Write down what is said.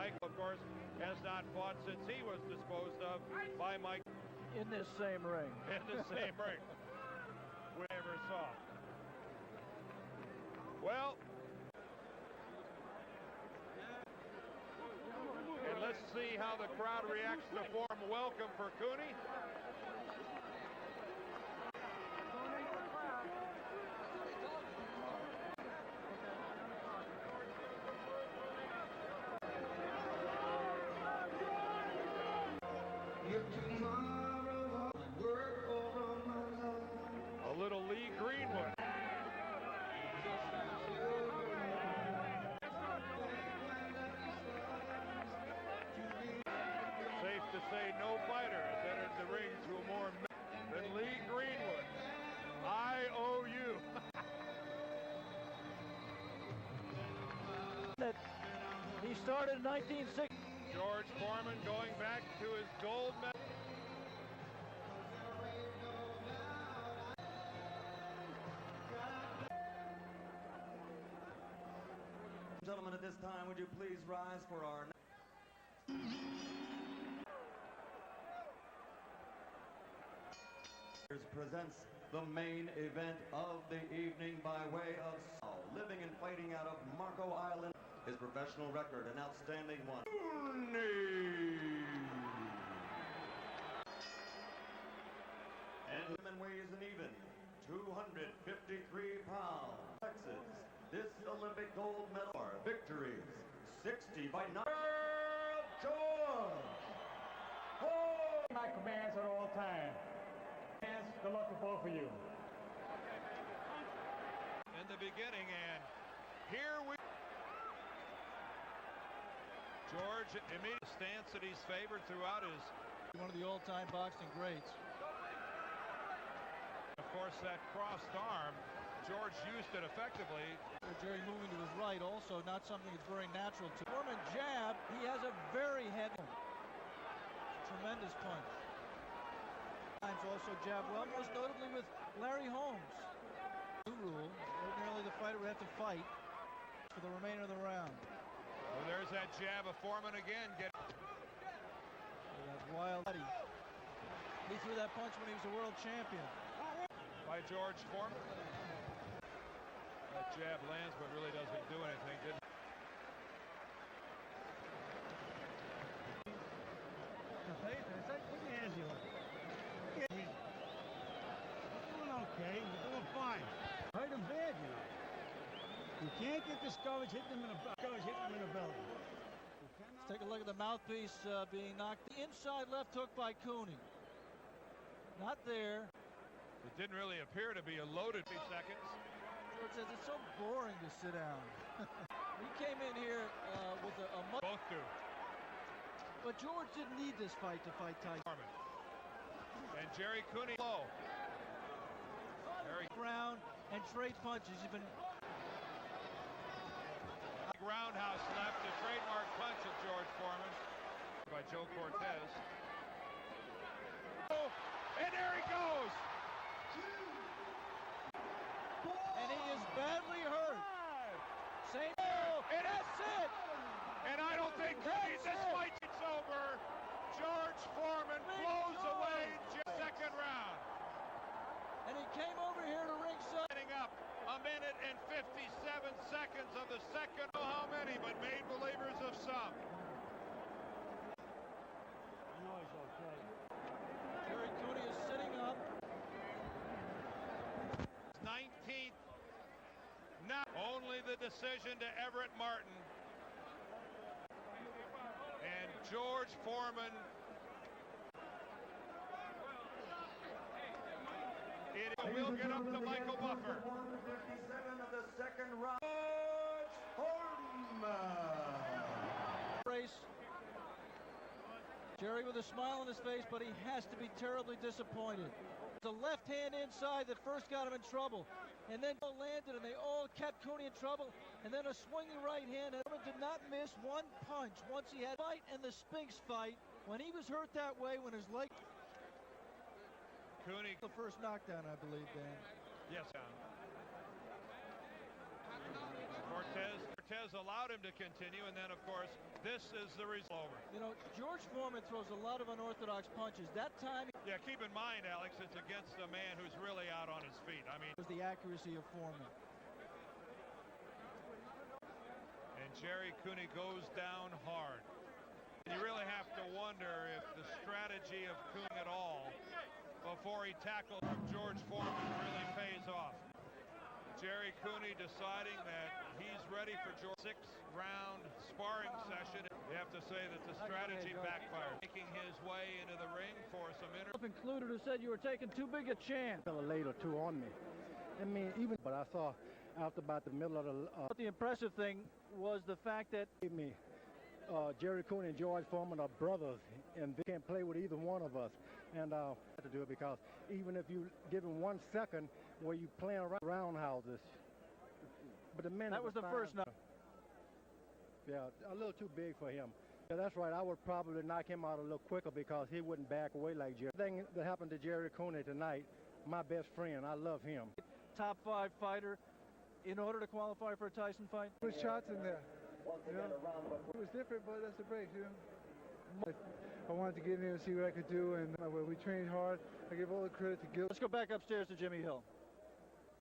Mike, of course, has not fought since he was disposed of by Mike. In this same ring. In the same ring. We never saw. Well, and let's see how the crowd reacts to the warm welcome for Cooney. A little Lee Greenwood. Safe to say no fighter has entered the ring to more than Lee Greenwood. I-O-U. He started in 1960. George Foreman going back to his gold medal. Gentlemen, at this time, would you please rise for our presents the main event of the evening by way of living and fighting out of Marco Island. His professional record, an outstanding one. And women weighs an even 253 pounds. Texas, this Olympic gold medal victories 60 by 9. George. My commands at all times. Good luck to both of you. In the beginning, and here we George immediately stance that he's favored throughout his One of the all-time boxing greats. Of course, that crossed arm, George used it effectively. Gerry moving to his right, also not something that's very natural to Foreman. Jab, he has a very heavy, tremendous punch. Also jab well, most notably with Larry Holmes. New rule, ordinarily the fighter would have to fight for the remainder of the round. Well, there's that jab of Foreman again. That wild. He threw that punch when he was a world champion. By George Foreman. That jab lands but really doesn't do anything, did it? Okay, you're doing fine. Hurt him bad, you know. You can't get discouraged hitting him in the belly. Let's take a look at the mouthpiece being knocked. The inside left hook by Cooney. Not there. It didn't really appear to be a loaded 2 seconds. George says it's so boring to sit down. He came in here with a both do. But George didn't need this fight to fight Tyson. And Gerry Cooney low. Ground and trade punches. He's been roundhouse left, the trademark punch of George Foreman by Joe Cortez. Oh, and there he goes. And he is badly hurt. Same. And that's it. And I don't think this fight is over. George Foreman blows away second round. And he came over here to ringside. Up 1 minute and 57 seconds of the second. Oh, how many, but made believers of some. I know he's okay. Gerry Cooney is sitting up. 19th. Not only the decision to Everett Martin. And George Foreman. We'll get up to Michael Buffer. 157 of the second round. George Foreman. Race. Gerry with a smile on his face, but he has to be terribly disappointed. The left hand inside that first got him in trouble, and then landed, and they all kept Cooney in trouble. And then a swinging right hand, and Foreman did not miss one punch once he had fight and the Spinks fight. When he was hurt that way, when his leg. Cooney. The first knockdown, I believe, Dan. Yes. Cortez Cortez allowed him to continue, and then, of course, this is the result. You know, George Foreman throws a lot of unorthodox punches. That time, Yeah, keep in mind, Alex, it's against a man who's really out on his feet. I mean, it was the accuracy of Foreman. And Gerry Cooney goes down hard. You really have to wonder if the strategy of Cooney at all before he tackles from George Foreman really pays off. Gerry Cooney deciding that he's ready for George's 6-round sparring session. You have to say that the strategy backfired. Making his way into the ring for some Included who said you were taking too big a chance. A late or two on me. I mean, even, but I saw after about the middle of The impressive thing was the fact that Gerry Cooney and George Foreman are brothers, and they can't play with either one of us. And I have to do it because even if you give him 1 second where you playing around roundhouses, but the man that was the first knock. Yeah, a little too big for him. Yeah, that's right. I would probably knock him out a little quicker because he wouldn't back away like Gerry. The thing that happened to Gerry Cooney tonight, my best friend, I love him. Top 5 fighter in order to qualify for a Tyson fight. There was shots in there. You know? It was different, but that's the break, you know. I wanted to get in there and see what I could do, and we trained hard. I give all the credit to Gil. Let's go back upstairs to Jimmy Hill.